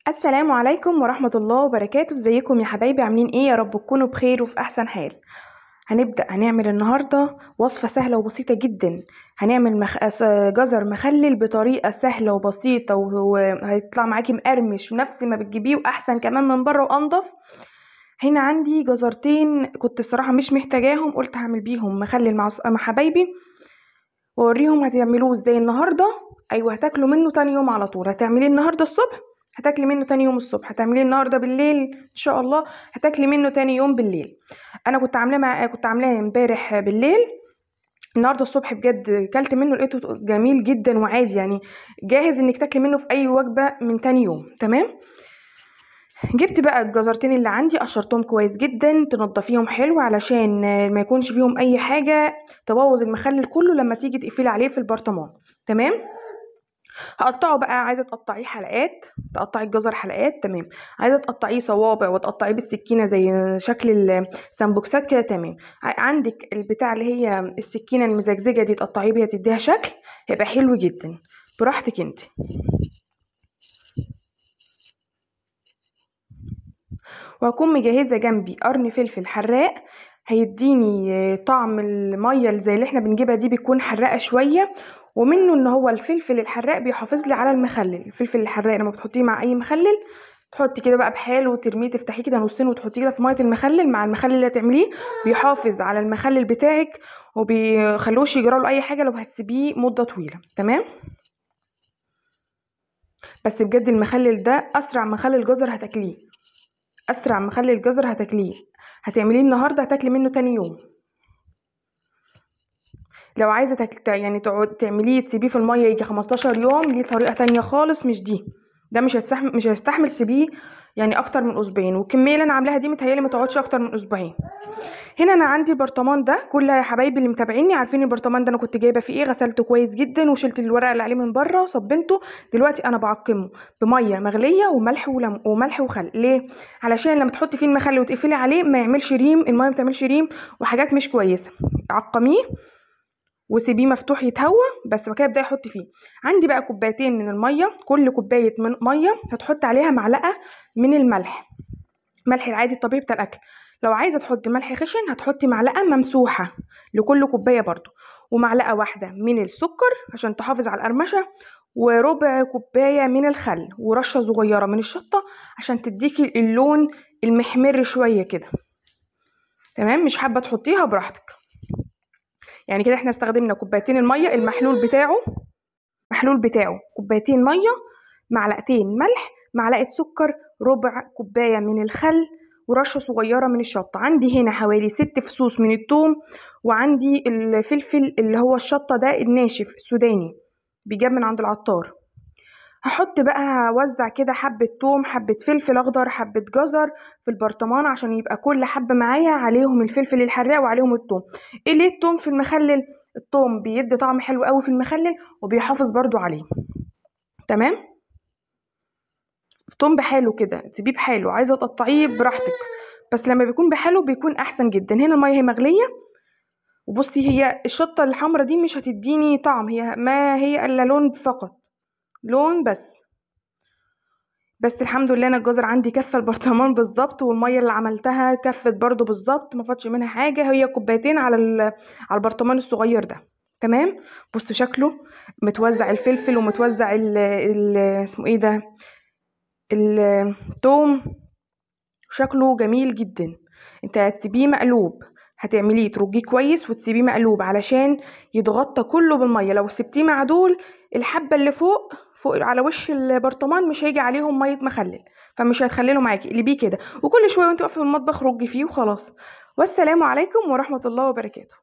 السلام عليكم ورحمة الله وبركاته. ازيكم يا حبايبي؟ عاملين ايه؟ يا رب تكونوا بخير وفي احسن حال. هنعمل النهاردة وصفة سهلة وبسيطة جدا. هنعمل جزر مخلل بطريقة سهلة وبسيطة وهيطلع معاكي مقرمش ونفس ما بتجيبيه واحسن كمان من بره وانضف. هنا عندي جزرتين كنت الصراحة مش محتاجاهم، قلت هعمل بيهم مخلل مع حبايبي واوريهم هتعملوه ازاي النهارده. ايوه، هتاكلوا منه تاني يوم على طول. هتعمليه النهارده الصبح، هتاكلي منه تاني يوم الصبح. هتعمليه النهارده بالليل ان شاء الله، هتاكلي منه تاني يوم بالليل. انا كنت عاملاه امبارح بالليل. النهارده الصبح بجد كلت منه، لقيته جميل جدا وعادي يعني، جاهز انك تاكلي منه في اي وجبه من تاني يوم. تمام. جبت بقى الجزرتين اللي عندي، قشرتهم كويس جدا، تنضفيهم حلو علشان ما يكونش فيهم اي حاجه تبوظ المخلل كله لما تيجي تقفلي عليه في البرطمان. تمام. هقطعه بقى، عايزه تقطعيه حلقات تقطعي الجزر حلقات. تمام. عايزه تقطعيه صوابع وتقطعيه بالسكينه زي شكل السمبوكسات كده. تمام. عندك البتاع اللي هي السكينه المزجزجه دي، تقطعيه بيها تديها شكل، هيبقى حلو جدا. براحتك انت. وهكون مجهزه جنبي قرن فلفل حراق، هيديني طعم الميه زي اللي احنا بنجيبها دي، بيكون حراقه شويه. ومنه ان هو الفلفل الحراق بيحافظ لي على المخلل. الفلفل الحراق لما بتحطيه مع اي مخلل، تحطي كده بقى بحاله وترميه، تفتحيه كده نصين وتحطيه كده في ميه المخلل مع المخلل اللي هتعمليه، بيحافظ على المخلل بتاعك وبيخلوش يجراله اي حاجه لو هتسيبيه مده طويله. تمام. بس بجد المخلل ده اسرع مخلل جزر هتاكليه، اسرع مخلل جزر هتاكليه. هتعمليه النهارده هتاكلي منه تاني يوم. لو عايزه يعني تقعد تعمليه تسيبيه في الميه يجي 15 يوم، دي طريقه تانية خالص مش دي. ده مش هيستحمل تسيبيه يعني اكتر من اسبوعين، والكميه اللي انا عاملاها دي متهيالي ما تقعدش اكتر من اسبوعين. هنا انا عندي البرطمان ده، كل يا حبايبي اللي متابعيني عارفين البرطمان ده انا كنت جايبه فيه ايه. غسلته كويس جدا وشلت الورقه اللي عليه من بره وصبنته. دلوقتي انا بعقمه بميه مغليه وملح وملح وخل. ليه؟ علشان لما تحطي فيه المخلل وتقفلي عليه ما يعملش ريم، الميه ما بتعملش ريم وحاجات مش كويسه. عقميه وسيبيه مفتوح يتهوى بس. بعد كده ابداي حطي فيه. عندي بقى كوبايتين من الميه، كل كوبايه من ميه هتحط عليها معلقه من الملح، ملح العادي الطبيعي بتاع الاكل. لو عايزه تحطي ملح خشن هتحطي معلقه ممسوحه لكل كوبايه برضو، ومعلقه واحده من السكر عشان تحافظ على القرمشه، وربع كوبايه من الخل، ورشه صغيره من الشطه عشان تديكي اللون المحمر شويه كده. تمام. مش حابه تحطيها براحتك. يعني كده احنا استخدمنا كوبايتين الميه، المحلول بتاعه كوبايتين ميه، معلقتين ملح، معلقه سكر، ربع كوبايه من الخل، ورشه صغيره من الشطه. عندي هنا حوالي 6 فصوص من الثوم، وعندي الفلفل اللي هو الشطه ده الناشف السوداني، بيجاب من عند العطار. هحط بقى، هوزع كده حبة توم، حبة فلفل اخضر، حبة جزر في البرطمان عشان يبقى كل حبة معايا عليهم الفلفل الحراق وعليهم التوم. ايه ليه التوم في المخلل؟ التوم بيدي طعم حلو قوي في المخلل وبيحافظ برضو عليه. تمام. التوم بحاله كده تسيبيه بحاله، عايزه تقطعيه براحتك، بس لما بيكون بحاله بيكون احسن جدا. هنا الميه هي مغليه، وبصي هي الشطه الحمرا دي مش هتديني طعم، هي ما هي الا لون فقط، لون بس. بس الحمد لله انا الجزر عندي كفه البرطمان بالظبط، والميه اللي عملتها كفت برضو بالظبط، ما فاتش منها حاجه. هي كوبايتين على البرطمان الصغير ده. تمام. بصوا شكله متوزع الفلفل ومتوزع اسمه ايه ده، الثوم، شكله جميل جدا. انت هتسيبيه مقلوب، هتعمليه ترجيه كويس وتسيبيه مقلوب علشان يتغطى كله بالميه. لو سبتيه مع دول الحبه اللي فوق على وش البرطمان مش هيجي عليهم ميه مخلل، فمش هتخلله معاكي. قلبيه كده وكل شويه وانت واقفه في المطبخ رجي فيه وخلاص. والسلام عليكم ورحمه الله وبركاته.